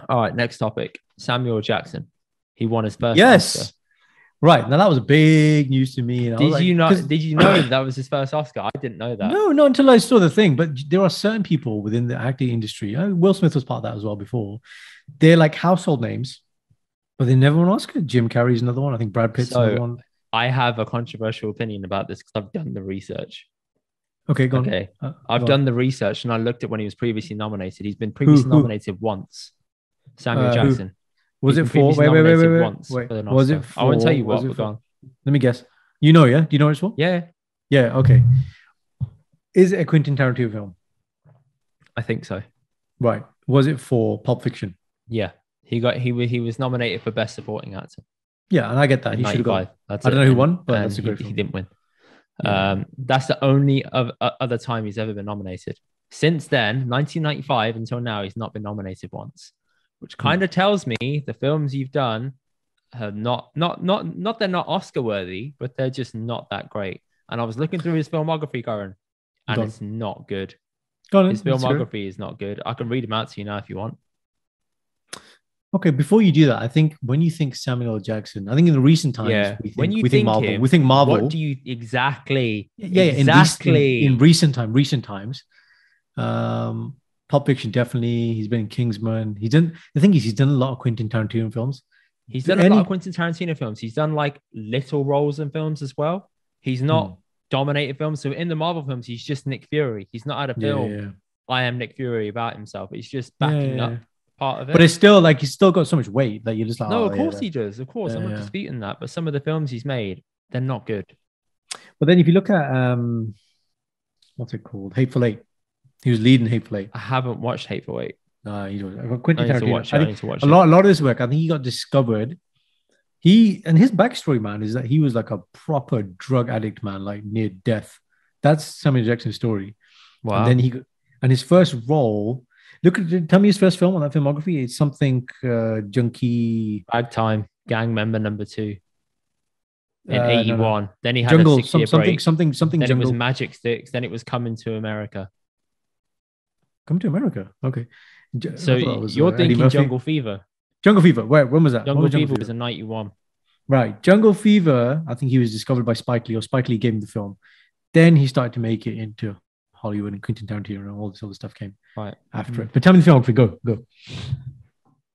All right, next topic. Samuel Jackson. He won his first Oscar. Yes. Right. Now that was big news to me. And I was Did like, you not? because Did you know that was his first Oscar? I didn't know that. no, not until I saw the thing. But there are certain people within the acting industry. Will Smith was part of that as well before. They're like household names, but they never won an Oscar. Jim Carrey's another one. I think Brad Pitt's another So one. I have a controversial opinion about this because I've done the research. Okay, go on. Okay. Go I've on. done the research and I looked at when he was previously nominated. He's been Who? previously Who? nominated once. Samuel Who? Jackson. Was He's it been for? previously nominated once Wait. for an Was it Oscar. I won't tell for? you Was what, it but go for? on. Let me guess. You know, yeah? Do you know what it's for? Yeah, Yeah. Okay. Is it a Quentin Tarantino film? I think so. Right. Was it for Pulp Fiction? Yeah. He was nominated for Best Supporting Actor Yeah, and I get that. in He should have got. '95. That's I it. don't know who won, but And that's a great he film. didn't win. Yeah. That's the only other time he's ever been nominated. Since then, 1995 until now, he's not been nominated once, which kind of tells me the films you've done are not they're not Oscar worthy, but they're just not that great. And I was looking through his filmography, Karen, and Gone. it's not good. Gone. His filmography is not good. I can read them out to you now if you want. Okay, before you do that, I think when you think Samuel Jackson, I think in the recent times Yeah. When you we think think Marvel. him, We think Marvel. what do you exactly? Yeah, Exactly. in recent times, um, Pulp Fiction definitely. He's been in Kingsman. He's done. The thing is, he's done a lot of Quentin Tarantino films. He's Do done a lot of any? Quentin Tarantino films. He's done like little roles in films as well. He's not dominated films. So in the Marvel films, he's just Nick Fury. He's not had a film. Yeah, I am Nick Fury about himself. He's just yeah, backing yeah. up part of But it. it's still like he's still got so much weight that you're just like, No, oh of yeah. course he does. Of course, I'm not Yeah. disputing that. But some of the films he's made, they're not good. But then if you look at what's it called? Hateful Eight. He was leading Hateful Eight. I haven't watched Hateful Eight. He was Quentin I need to Tarantino. watch it. I I think need to watch a lot of his work. I think he got discovered. And his backstory, man, is that he was like a proper drug addict, man, like near death. That's Samuel Jackson's story. Wow. And then his first role. Tell me his first film on that filmography. It's something junkie. Ragtime Gang Member number 2 in No, '81. no. Then he had Jungle. a 6-year break. Something. Then Jungle. it was Magic Sticks. Then it was Coming to America. Come to America. Okay. So you're thinking Jungle Fever. Jungle Fever. When was that? Jungle Fever was in '91. Right. Jungle Fever, I think he was discovered by Spike Lee, or Spike Lee gave him the film. Then he started to make it into Hollywood, and Quentin Tarantino and all this other stuff came after it. But tell me the filmography. Go.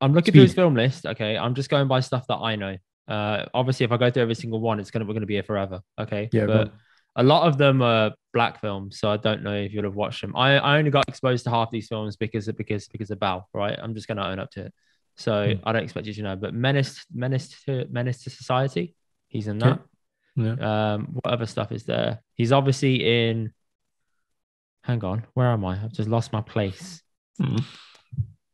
I'm looking through his film list. Okay. I'm just going by stuff that I know. Obviously, if I go through every single one, we're going to be here forever. Okay. Yeah. But a lot of them are black films, so I don't know if you'd have watched them. I only got exposed to half these films because of Bao, right? I'm just going to own up to it. So I don't expect you to know. But Menace to Society, he's in that. Yeah. What other stuff is there? He's obviously in. Hang on, where am I? I've just lost my place.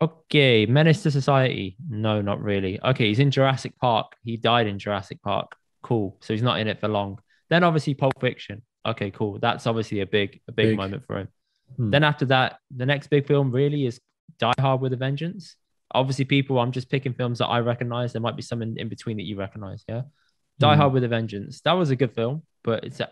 Okay, Menace to Society. No, not really. Okay, he's in Jurassic Park. He died in Jurassic Park. Cool. So he's not in it for long. Then obviously Pulp Fiction. Okay, cool. That's obviously a big moment for him. Then after that, the next big film really is Die Hard with a Vengeance. Obviously, I'm just picking films that I recognize. There might be some in between that you recognize. Yeah. Die Hard with a Vengeance. That was a good film, but it's a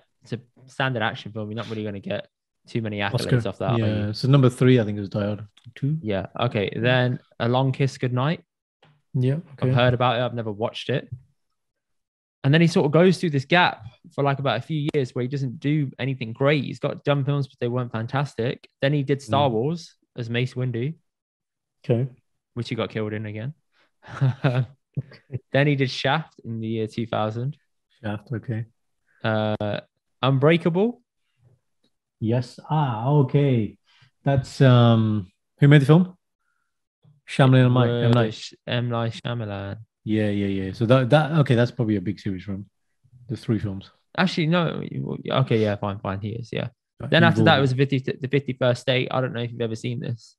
standard action film. You're not really going to get too many accolades off that. Yeah. So number 3, I think, was Die Hard 2. Yeah. Okay. Then A Long Kiss Goodnight. Yeah. Okay. I've heard about it. I've never watched it. And then he sort of goes through this gap for like about a few years where he doesn't do anything great. He's got dumb films, but they weren't fantastic. Then he did Star Wars as Mace Windu. Okay. Which he got killed in again. Then he did Shaft in the year 2000. Shaft, okay. Unbreakable. Yes. Okay. That's who made the film? Shyamalan and Mike. M. Night Shyamalan. Yeah. So that okay, that's probably a big series for him. There's 3 films. Actually, no. Okay, yeah, fine. He is, yeah. Then after that, it was the 51st State. I don't know if you've ever seen this.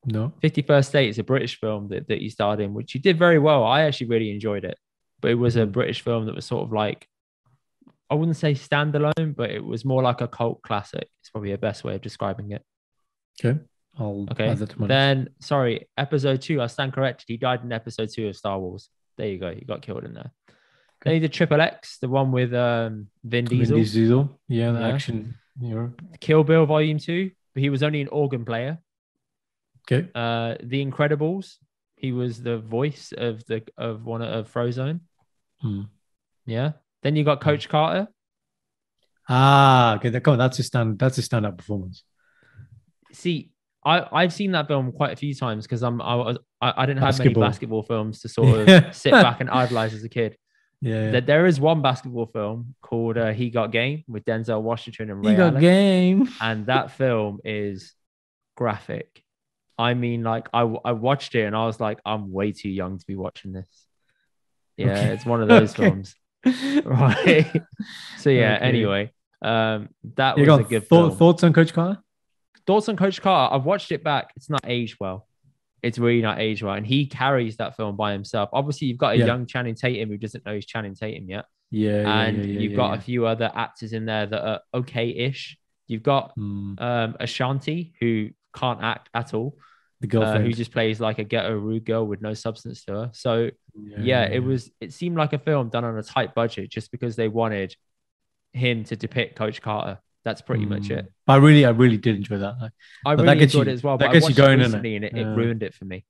No. 51st State is a British film that he starred in, which he did very well. I actually really enjoyed it. But it was a British film that was sort of like, I wouldn't say standalone, but it was more like a cult classic. It's probably the best way of describing it. Okay. I'll add that to my Then, sorry, episode 2, I stand corrected. He died in episode 2 of Star Wars. There you go. He got killed in there. Okay. Then he did Triple X, the one with Vin Diesel. Yeah, the action. Kill Bill Volume 2, but he was only an organ player. Okay. The Incredibles. He was the voice of one of Frozone. Yeah. Then you got Coach Carter. Okay. Come on, that's a standout performance. See, I've seen that film quite a few times because I didn't have many Basketball. basketball films to sort of sit back and idolize as a kid. Yeah. There is one basketball film called He Got Game with Denzel Washington and Ray He Got Allen. Game. And that film is graphic. I mean, like I watched it and I was like, I'm way too young to be watching this. Yeah, okay. It's one of those films. Right. So yeah, okay. Anyway, that was a good film. Thoughts on Coach Carter? Thoughts on Coach Carter? I've watched it back. It's not aged well. It's really not aged well. And he carries that film by himself. Obviously, you've got a young Channing Tatum who doesn't know he's Channing Tatum yet. And you've got a few other actors in there that are okay-ish. You've got Ashanti, who can't act at all. The girlfriend. Who just plays like a ghetto rude girl with no substance to her. So it seemed like a film done on a tight budget just because they wanted him to depict Coach Carter. That's pretty much it. I really did enjoy that. I really enjoyed it as well. But I watched it recently and it ruined it for me.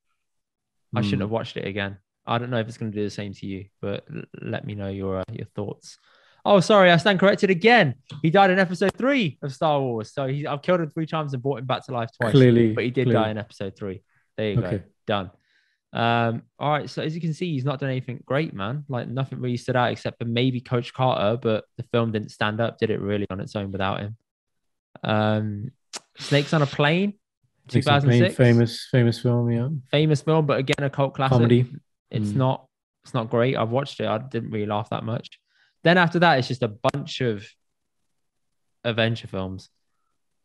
I shouldn't have watched it again. I don't know if it's going to do the same to you, but let me know your thoughts. Oh, sorry, I stand corrected again. He died in episode 3 of Star Wars. So I've killed him 3 times and brought him back to life twice. But he did die in episode 3. There you go. Done. All right. So as you can see, he's not done anything great, man. Like nothing really stood out except for maybe Coach Carter, but the film didn't stand up, did it really, on its own without him? Snakes on a Plane, 2006. Famous film, yeah. Famous film, but again, a cult classic. Comedy. It's not great. I've watched it. I didn't really laugh that much. Then after that, it's just a bunch of adventure films.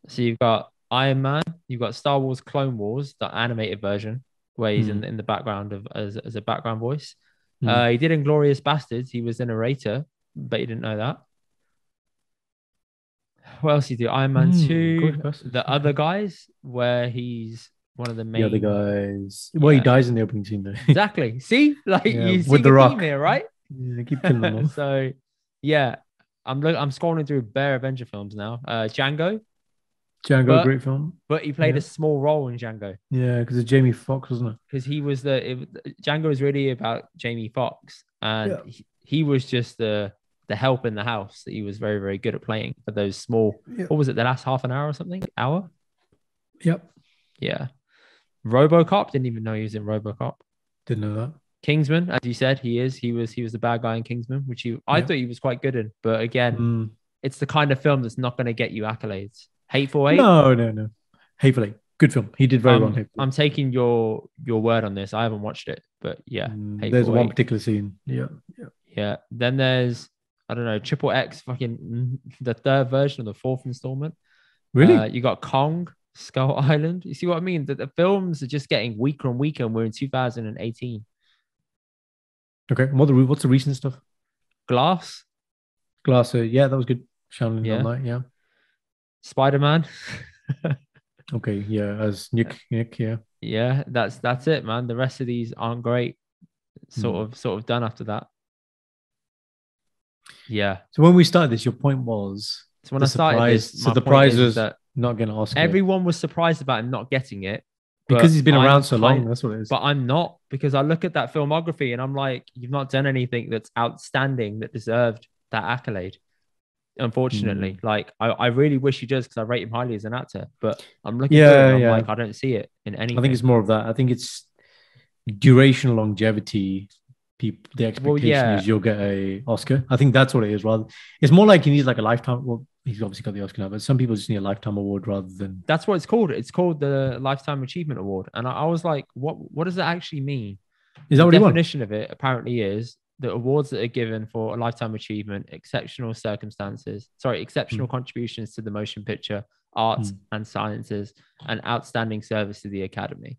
So you've got Iron Man, you've got Star Wars Clone Wars, the animated version, where he's in the background as a background voice. He did Inglourious Bastards. He was the narrator, but you didn't know that. What else did he do? Iron Man 2, The Other Guys, where he's one of the main... The other guys. Well, he dies in the opening scene, though. Exactly. See? Like, you see with the Rock here, right? Yeah, keep killing them off. So, yeah. I'm scrolling through bare Avenger films now. Django, great film. But he played a small role in Django. Yeah, because it's Jamie Foxx, wasn't it? Because he was Django is really about Jamie Foxx, and he was just the help in the house that he was very, very good at playing for those small. What was it? The last half an hour or something? Hour? Yep. Yeah. RoboCop, didn't even know he was in RoboCop. Didn't know that. Kingsman, as you said, he was the bad guy in Kingsman, which I thought he was quite good in. But again, it's the kind of film that's not going to get you accolades. Hateful Eight? No. Hateful Eight. Good film. He did very well. I'm taking your word on this. I haven't watched it, but yeah. There's one particular scene. Yeah. Then there's, I don't know, Triple X, fucking the 3rd version of the 4th installment. Really? You got Kong, Skull Island. You see what I mean? The films are just getting weaker and weaker, and we're in 2018. Okay. What's the recent stuff? Glass. Yeah, that was good. Shining Night, yeah. Spider-Man. Okay, yeah, as Nick, yeah. Yeah, that's it, man. The rest of these aren't great. Sort of done after that. Yeah. So when we started this, your point was so when I started this, so the prize was that not getting an Oscar. Everyone was surprised about him not getting it. Because he's been around so long, that's what it is. But I'm not, because I look at that filmography and I'm like, you've not done anything that's outstanding that deserved that accolade. Unfortunately, like I really wish he does, because I rate him highly as an actor. But I'm looking at it, I'm like, I don't see it in anything. I think it's more of that. I think it's duration, longevity. The expectation is you'll get a Oscar. I think that's what it is. Rather, it's more like he needs like a lifetime. Well, he's obviously got the Oscar now, but some people just need a lifetime award rather than. That's what it's called. It's called the Lifetime Achievement Award, and I was like, what does that actually mean? Is that what the definition of it apparently is the awards that are given for a lifetime achievement, exceptional contributions to the motion picture, arts and sciences, and outstanding service to the Academy.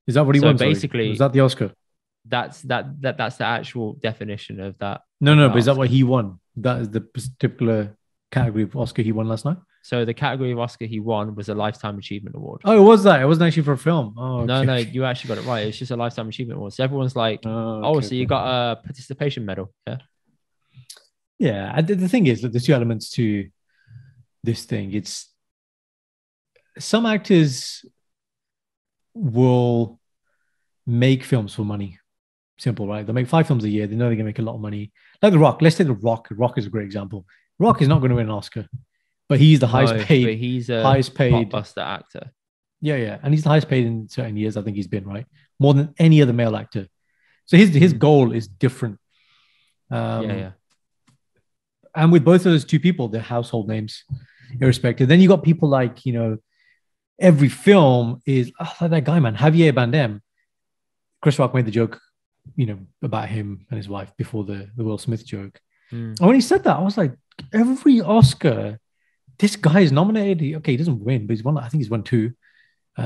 Is that what he won? Basically, is that the Oscar? That's the actual definition of that. No, but is that what he won? That is the particular category of Oscar he won last night? So the category of Oscar he won was a Lifetime Achievement Award. Oh, it was that? It wasn't actually for a film? Oh, okay. No, you actually got it right. It's just a Lifetime Achievement Award. So everyone's like, so you got a participation medal. Yeah. Yeah. The thing is that there's 2 elements to this thing. It's some actors will make films for money. Simple, right? They'll make 5 films a year. They know they're gonna make a lot of money. Like The Rock. Let's say The Rock. Rock is a great example. Rock is not going to win an Oscar, but he's the No, but he's a highest paid blockbuster actor. Yeah, and he's the highest paid in certain years. I think he's been right more than any other male actor. So his goal is different. Yeah. And with both of those two people, they're household names, irrespective. Then you got people like, every film is like that guy, man, Javier Bardem. Chris Rock made the joke, about him and his wife before the Will Smith joke. And when he said that, I was like, every Oscar, this guy is nominated. He doesn't win, but he's won. I think he's won 2.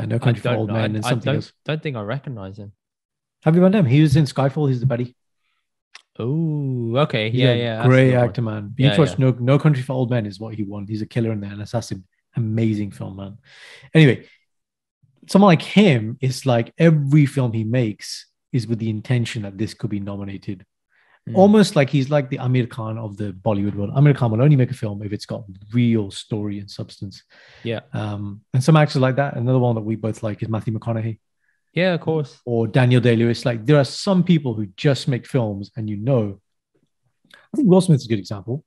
No Country for Old Men and something else. I don't think I recognize him. Have you met him? He was in Skyfall. He's the Betty. Oh, okay. He's yeah. Great actor, man. You watch No Country for Old Men is what he won. He's a killer in there, an assassin. Amazing film, man. Anyway, someone like him is like every film he makes is with the intention that this could be nominated. Almost like he's like the Amir Khan of the Bollywood world. Amir Khan will only make a film if it's got real story and substance. Yeah. And some actors like that. Another one that we both like is Matthew McConaughey. Yeah, of course. Or Daniel Day-Lewis. Like there are some people who just make films and I think Will Smith's a good example.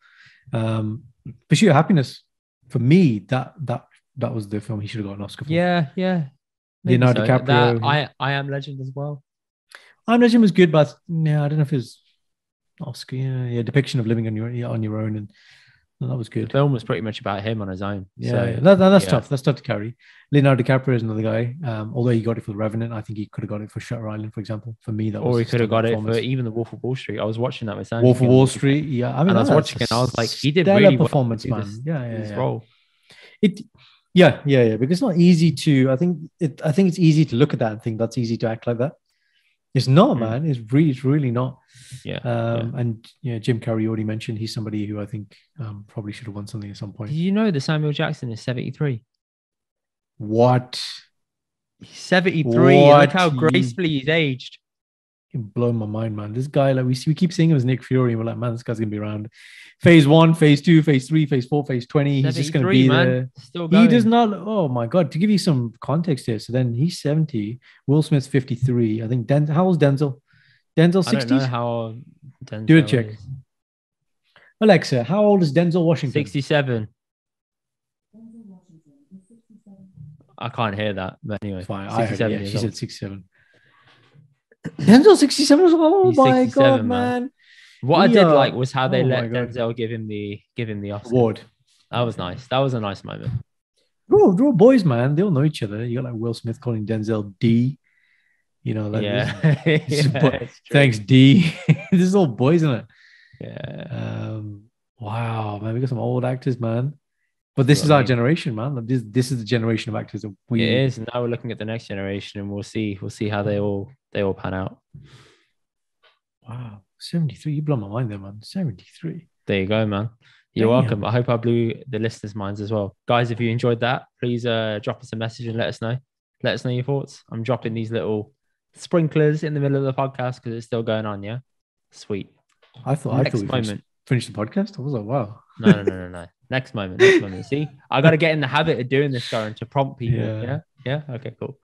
Pursuit of Happiness, for me, that was the film he should have got an Oscar for. Yeah. Leonardo DiCaprio. I Am Legend as well. I Am Legend was good, but I don't know if it was Oscar. Yeah, depiction of living on your own, and that was good. The film was pretty much about him on his own. That's tough. That's tough to carry. Leonardo DiCaprio is another guy. Although he got it for The Revenant, I think he could have got it for Shutter Island, for example. For me, or he could have got it for even The Wolf of Wall Street. I was watching that with Sam. Wolf of Wall Street. Yeah, I was watching it. And I was like, he did really performance, well man. His role. Yeah. Because it's not easy to. I think it's easy to look at that and think that's easy to act like that. It's not, man. It's really not. Yeah. And Jim Carrey already mentioned he's somebody who I think probably should have won something at some point. Did you know that Samuel Jackson is 73? What? He's 73. What? Look how gracefully he's aged. Blown my mind, man. This guy, like we keep seeing him as Nick Fury, and we're like, man, this guy's gonna be around. Phase 1, phase 2, phase 3, phase 4, phase 20. He's just gonna be there. Still going. He does not. Oh my god! To give you some context here, so then he's 70. Will Smith's 53. I think. How old's Denzel? Denzel 60s. I don't know how old Denzel Do a check. is. Alexa, how old is Denzel Washington? 67. I can't hear that, but anyway. Fine. I heard it, she said 67. Denzel 67 was my god, man. What I did like was how they let Denzel give him the Oscar award. That was nice. That was a nice moment. They're all boys, man. They all know each other. You got like Will Smith calling Denzel D. Thanks, D. This is all boys, isn't it? Yeah. Wow, man. We got some old actors, man. But this is our generation, man. This is the generation of actors that we. It is. Now we're looking at the next generation, and we'll see how they all pan out. Wow, 73. You blow my mind there, man. 73. There you go, man. You're welcome. I hope I blew the listeners' minds as well, guys. If you enjoyed that, please drop us a message and let us know. Let us know your thoughts. I'm dropping these little sprinklers in the middle of the podcast because it's still going on. Yeah, sweet. I thought we finished the podcast. I was like, wow. No. Next moment. See, I got to get in the habit of doing this, Darren, to prompt people. Yeah. Okay, cool.